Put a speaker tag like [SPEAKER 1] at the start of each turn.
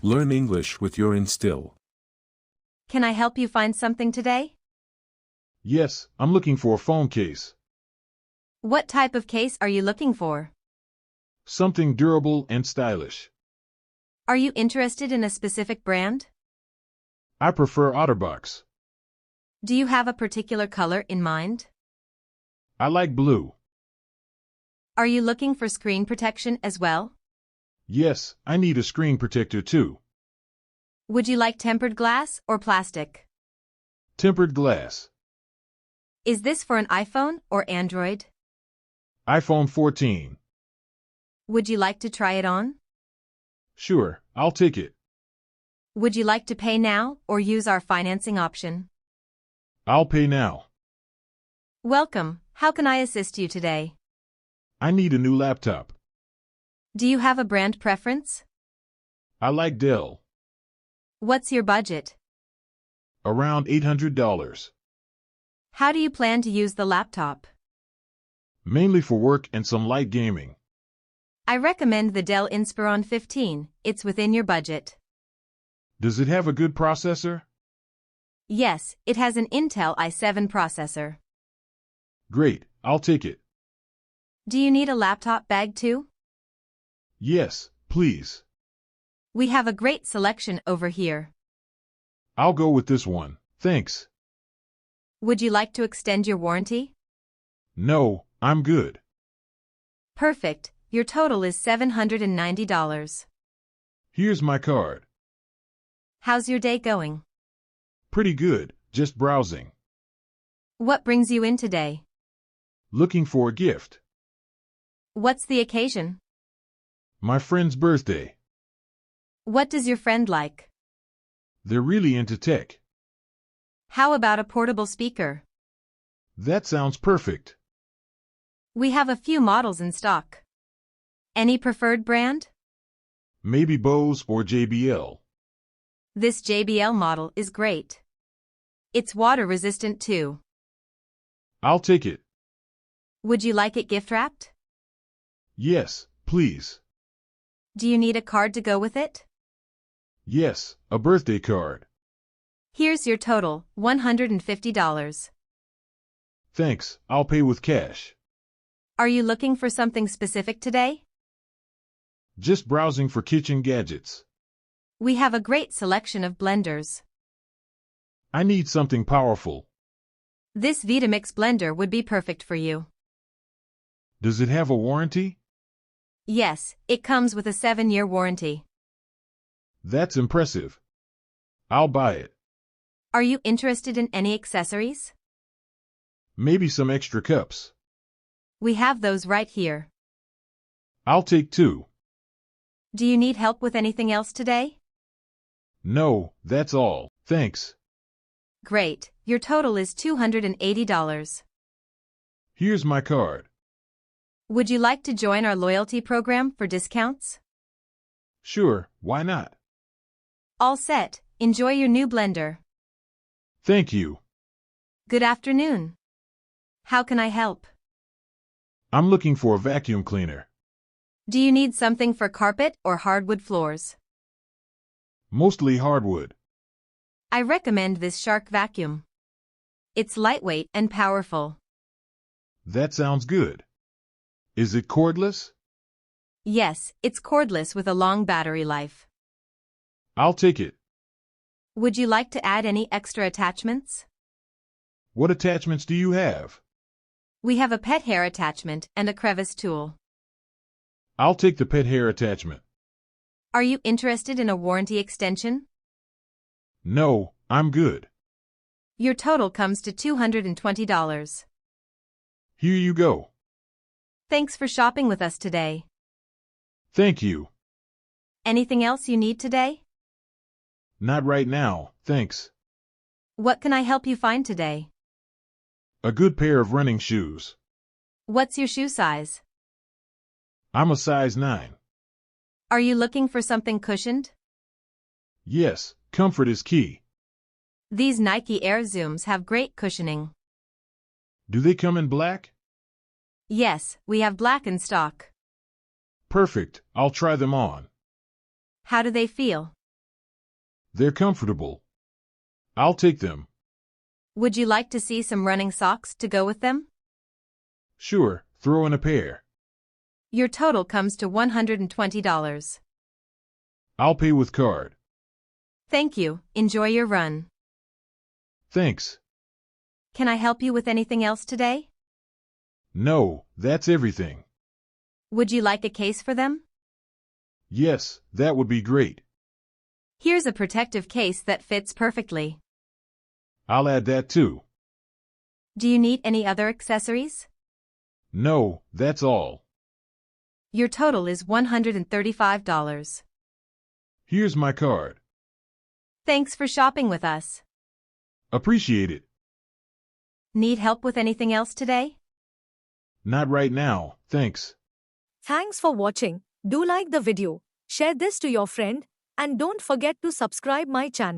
[SPEAKER 1] Learn English with your Instill.
[SPEAKER 2] Can I help you find something today?
[SPEAKER 3] Yes, I'm looking for a phone case.
[SPEAKER 2] What type of case are you looking for?
[SPEAKER 3] Something durable and stylish.
[SPEAKER 2] Are you interested in a specific brand?
[SPEAKER 3] I prefer OtterBox.
[SPEAKER 2] Do you have a particular color in mind?
[SPEAKER 3] I like blue.
[SPEAKER 2] Are you looking for screen protection as well?
[SPEAKER 3] Yes, I need a screen protector too.
[SPEAKER 2] Would you like tempered glass or plastic?
[SPEAKER 3] Tempered glass.
[SPEAKER 2] Is this for an iPhone or Android?
[SPEAKER 3] iPhone 14.
[SPEAKER 2] Would you like to try it on?
[SPEAKER 3] Sure, I'll take it.
[SPEAKER 2] Would you like to pay now or use our financing option?
[SPEAKER 3] I'll pay now.
[SPEAKER 2] Welcome. How can I assist you today?
[SPEAKER 3] I need a new laptop.
[SPEAKER 2] Do you have a brand preference?
[SPEAKER 3] I like Dell.
[SPEAKER 2] What's your budget?
[SPEAKER 3] Around $800.
[SPEAKER 2] How do you plan to use the laptop?
[SPEAKER 3] Mainly for work and some light gaming.
[SPEAKER 2] I recommend the Dell Inspiron 15. It's within your budget.
[SPEAKER 3] Does it have a good processor?
[SPEAKER 2] Yes, it has an Intel i7 processor.
[SPEAKER 3] Great, I'll take it.
[SPEAKER 2] Do you need a laptop bag too?
[SPEAKER 3] Yes, please.
[SPEAKER 2] We have a great selection over here.
[SPEAKER 3] I'll go with this one, thanks.
[SPEAKER 2] Would you like to extend your warranty?
[SPEAKER 3] No, I'm good.
[SPEAKER 2] Perfect. Your total is $790.
[SPEAKER 3] Here's my card.
[SPEAKER 2] How's your day going?
[SPEAKER 3] Pretty good, just browsing.
[SPEAKER 2] What brings you in today?
[SPEAKER 3] Looking for a gift.
[SPEAKER 2] What's the occasion?
[SPEAKER 3] My friend's birthday.
[SPEAKER 2] What does your friend like?
[SPEAKER 3] They're really into tech.
[SPEAKER 2] How about a portable speaker?
[SPEAKER 3] That sounds perfect.
[SPEAKER 2] We have a few models in stock. Any preferred brand?
[SPEAKER 3] Maybe Bose or JBL.
[SPEAKER 2] This JBL model is great. It's water resistant too.
[SPEAKER 3] I'll take it.
[SPEAKER 2] Would you like it gift wrapped?
[SPEAKER 3] Yes, please.
[SPEAKER 2] Do you need a card to go with it?
[SPEAKER 3] Yes, a birthday card.
[SPEAKER 2] Here's your total, $150.
[SPEAKER 3] Thanks, I'll pay with cash.
[SPEAKER 2] Are you looking for something specific today?
[SPEAKER 3] Just browsing for kitchen gadgets.
[SPEAKER 2] We have a great selection of blenders.
[SPEAKER 3] I need something powerful.
[SPEAKER 2] This Vitamix blender would be perfect for you.
[SPEAKER 3] Does it have a warranty?
[SPEAKER 2] Yes, it comes with a 7-year warranty.
[SPEAKER 3] That's impressive. I'll buy it.
[SPEAKER 2] Are you interested in any accessories?
[SPEAKER 3] Maybe some extra cups.
[SPEAKER 2] We have those right here.
[SPEAKER 3] I'll take 2.
[SPEAKER 2] Do you need help with anything else today?
[SPEAKER 3] No, that's all, thanks.
[SPEAKER 2] Great, your total is $280.
[SPEAKER 3] Here's my card.
[SPEAKER 2] Would you like to join our loyalty program for discounts?
[SPEAKER 3] Sure, why not?
[SPEAKER 2] All set, enjoy your new blender.
[SPEAKER 3] Thank you.
[SPEAKER 2] Good afternoon. How can I help?
[SPEAKER 3] I'm looking for a vacuum cleaner.
[SPEAKER 2] Do you need something for carpet or hardwood floors?
[SPEAKER 3] Mostly hardwood.
[SPEAKER 2] I recommend this Shark vacuum. It's lightweight and powerful.
[SPEAKER 3] That sounds good. Is it cordless?
[SPEAKER 2] Yes, it's cordless with a long battery life.
[SPEAKER 3] I'll take it.
[SPEAKER 2] Would you like to add any extra attachments?
[SPEAKER 3] What attachments do you have?
[SPEAKER 2] We have a pet hair attachment and a crevice tool.
[SPEAKER 3] I'll take the pet hair attachment.
[SPEAKER 2] Are you interested in a warranty extension?
[SPEAKER 3] No, I'm good.
[SPEAKER 2] Your total comes to $220.
[SPEAKER 3] Here you go.
[SPEAKER 2] Thanks for shopping with us today.
[SPEAKER 3] Thank you.
[SPEAKER 2] Anything else you need today?
[SPEAKER 3] Not right now, thanks.
[SPEAKER 2] What can I help you find today?
[SPEAKER 3] A good pair of running shoes.
[SPEAKER 2] What's your shoe size?
[SPEAKER 3] I'm a size 9.
[SPEAKER 2] Are you looking for something cushioned?
[SPEAKER 3] Yes, comfort is key.
[SPEAKER 2] These Nike Air Zooms have great cushioning.
[SPEAKER 3] Do they come in black?
[SPEAKER 2] Yes, we have black in stock.
[SPEAKER 3] Perfect, I'll try them on.
[SPEAKER 2] How do they feel?
[SPEAKER 3] They're comfortable. I'll take them.
[SPEAKER 2] Would you like to see some running socks to go with them?
[SPEAKER 3] Sure, throw in a pair.
[SPEAKER 2] Your total comes to $120.
[SPEAKER 3] I'll pay with card.
[SPEAKER 2] Thank you. Enjoy your run.
[SPEAKER 3] Thanks.
[SPEAKER 2] Can I help you with anything else today?
[SPEAKER 3] No, that's everything.
[SPEAKER 2] Would you like a case for them?
[SPEAKER 3] Yes, that would be great.
[SPEAKER 2] Here's a protective case that fits perfectly.
[SPEAKER 3] I'll add that too.
[SPEAKER 2] Do you need any other accessories?
[SPEAKER 3] No, that's all.
[SPEAKER 2] Your total is $135.
[SPEAKER 3] Here's my card.
[SPEAKER 2] Thanks for shopping with us.
[SPEAKER 3] Appreciate it.
[SPEAKER 2] Need help with anything else today?
[SPEAKER 3] Not right now, thanks.
[SPEAKER 4] Thanks for watching. Do like the video, share this to your friend, and don't forget to subscribe my channel.